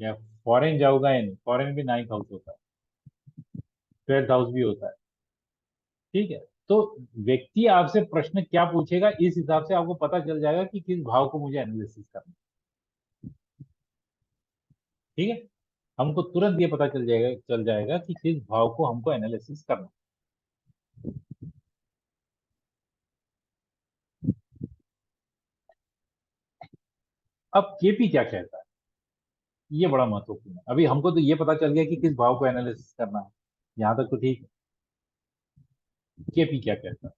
A: या फॉरेन जाऊंगा या नहीं, फॉरेन भी 9th हाउस होता है, 12th हाउस भी होता है। ठीक है। तो व्यक्ति आपसे प्रश्न क्या पूछेगा, इस हिसाब से आपको पता चल जाएगा कि किस भाव को मुझे एनालिसिस करना है। ठीक है। हमको तुरंत ये पता चल जाएगा कि किस भाव को हमको एनालिसिस करना है। अब केपी क्या कहता है, ये बड़ा महत्वपूर्ण है। अभी हमको तो ये पता चल गया कि किस भाव को एनालिसिस करना है, यहां तक तो ठीक है। केपी क्या कहता है?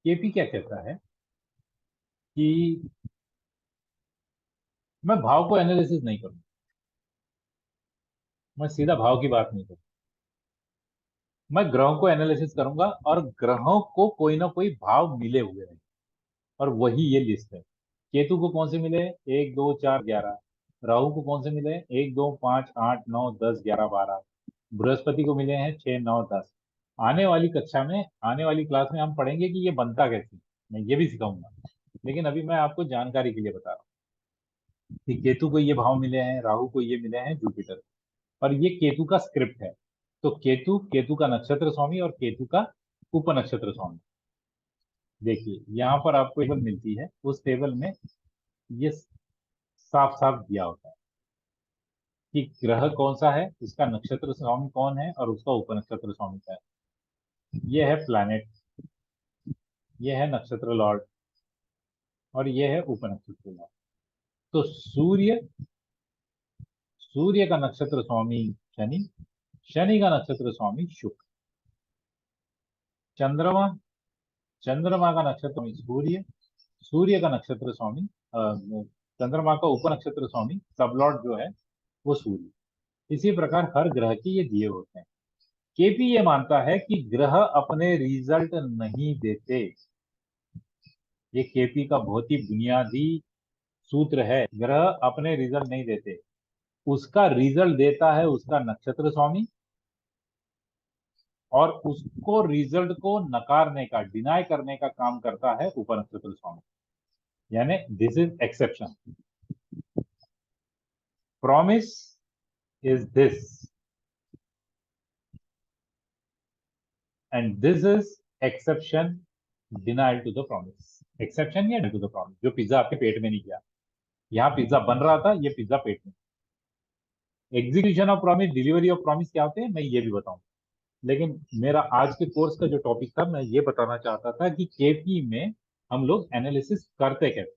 A: केपी क्या कहता है कि मैं भाव को एनालिसिस नहीं करूंगा, मैं सीधा भाव की बात नहीं करूंगा, मैं ग्रहों को एनालिसिस करूंगा और ग्रहों को कोई ना कोई भाव मिले हुए हैं, और वही ये लिस्ट है। केतु को कौन से मिले? 1 2 4 11। राहु को कौन से मिले? 1 2 5 8 9 10 11 12। बृहस्पति को मिले हैं 6 9 10। आने वाली कक्षा में, आने वाली क्लास में हम पढ़ेंगे कि ये बनता कैसे, मैं ये भी सिखाऊंगा। लेकिन अभी मैं आपको जानकारी के लिए बता रहा हूँ कि केतु को ये भाव मिले हैं, राहु को ये मिले हैं, जुपिटर। और ये केतु का स्क्रिप्ट है। तो केतु, केतु का नक्षत्र स्वामी और केतु का उप नक्षत्र स्वामी। देखिए यहाँ पर आपको टेबल मिलती है, उस टेबल में ये साफ साफ दिया होता है कि ग्रह कौन सा है, उसका नक्षत्र स्वामी कौन है और उसका उप नक्षत्र स्वामी क्या है। ये है प्लैनेट, ये है नक्षत्र लॉर्ड, और ये है उप नक्षत्र लॉर्ड। तो सूर्य, सूर्य का नक्षत्र स्वामी शनि, शनि का नक्षत्र स्वामी शुक्र। चंद्रमा, चंद्रमा का नक्षत्र स्वामी सूर्य, सूर्य का नक्षत्र स्वामी चंद्रमा का उप नक्षत्र स्वामी सबलॉर्ड जो है वो सूर्य। इसी प्रकार हर ग्रह के ये दिए होते हैं। केपी ये मानता है कि ग्रह अपने रिजल्ट नहीं देते। ये केपी का बहुत ही बुनियादी सूत्र है, ग्रह अपने रिजल्ट नहीं देते, उसका रिजल्ट देता है उसका नक्षत्र स्वामी, और उसको रिजल्ट को नकारने का, डिनाई करने का काम करता है उप नक्षत्र स्वामी। यानी this is exception, promise is this, and this is exception, denial to the promise. Exception या टू द प्रॉमिस, जो पिज्जा आपके पेट में नहीं गया, यहाँ पिज्जा बन रहा था, ये पिज्जा पेट में। Execution of promise, delivery of promise क्या होते हैं, मैं ये भी बताऊं। लेकिन मेरा आज के कोर्स का जो टॉपिक था, मैं ये बताना चाहता था कि केपी में हम लोग एनालिसिस करते कैसे।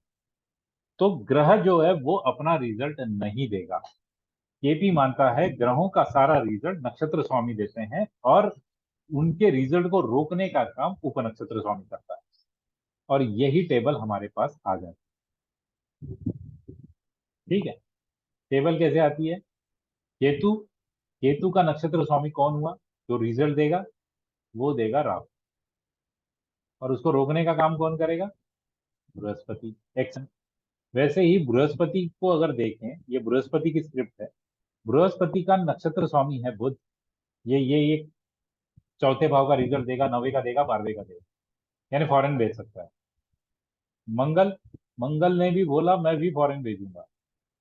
A: तो ग्रह जो है वो अपना रिजल्ट नहीं देगा। केपी मानता है ग्रहों का सारा रिजल्ट नक्षत्र स्वामी देते हैं, और उनके रिजल्ट को रोकने का काम उप नक्षत्र स्वामी करता है। और यही टेबल हमारे पास आ जाती है। ठीक है। टेबल कैसे आती है? केतु, केतु का नक्षत्र स्वामी कौन हुआ? जो रिजल्ट देगा वो देगा राहु, और उसको रोकने का काम कौन करेगा? बृहस्पति। एक्शन। वैसे ही बृहस्पति को अगर देखें, ये बृहस्पति की स्क्रिप्ट है। बृहस्पति का नक्षत्र स्वामी है बुध। ये चौथे भाव का रिजल्ट देगा, 9वें का देगा, 12वें का देगा, यानी फॉरेन भेज सकता है। मंगल, मंगल ने भी बोला मैं भी फॉरेन भेजूंगा,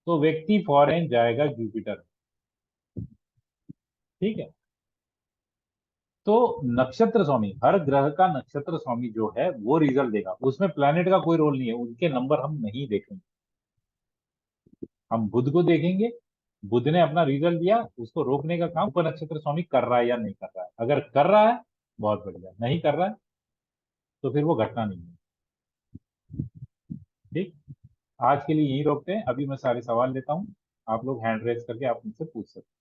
A: तो व्यक्ति फॉरेन जाएगा जुपिटर। ठीक है। तो नक्षत्र स्वामी, हर ग्रह का नक्षत्र स्वामी जो है वो रिजल्ट देगा, उसमें प्लैनेट का कोई रोल नहीं है, उनके नंबर हम नहीं देखेंगे। हम बुध को देखेंगे, बुध ने अपना रिजल्ट दिया, उसको रोकने का काम उप नक्षत्र स्वामी कर रहा है या नहीं कर रहा है। अगर कर रहा है बहुत बढ़िया, नहीं कर रहा है तो फिर वो घटना नहीं है। ठीक। आज के लिए यही रोकते हैं, अभी मैं सारे सवाल लेता हूँ, आप लोग हैंड रेस करके आप मुझसे पूछ सकते हैं।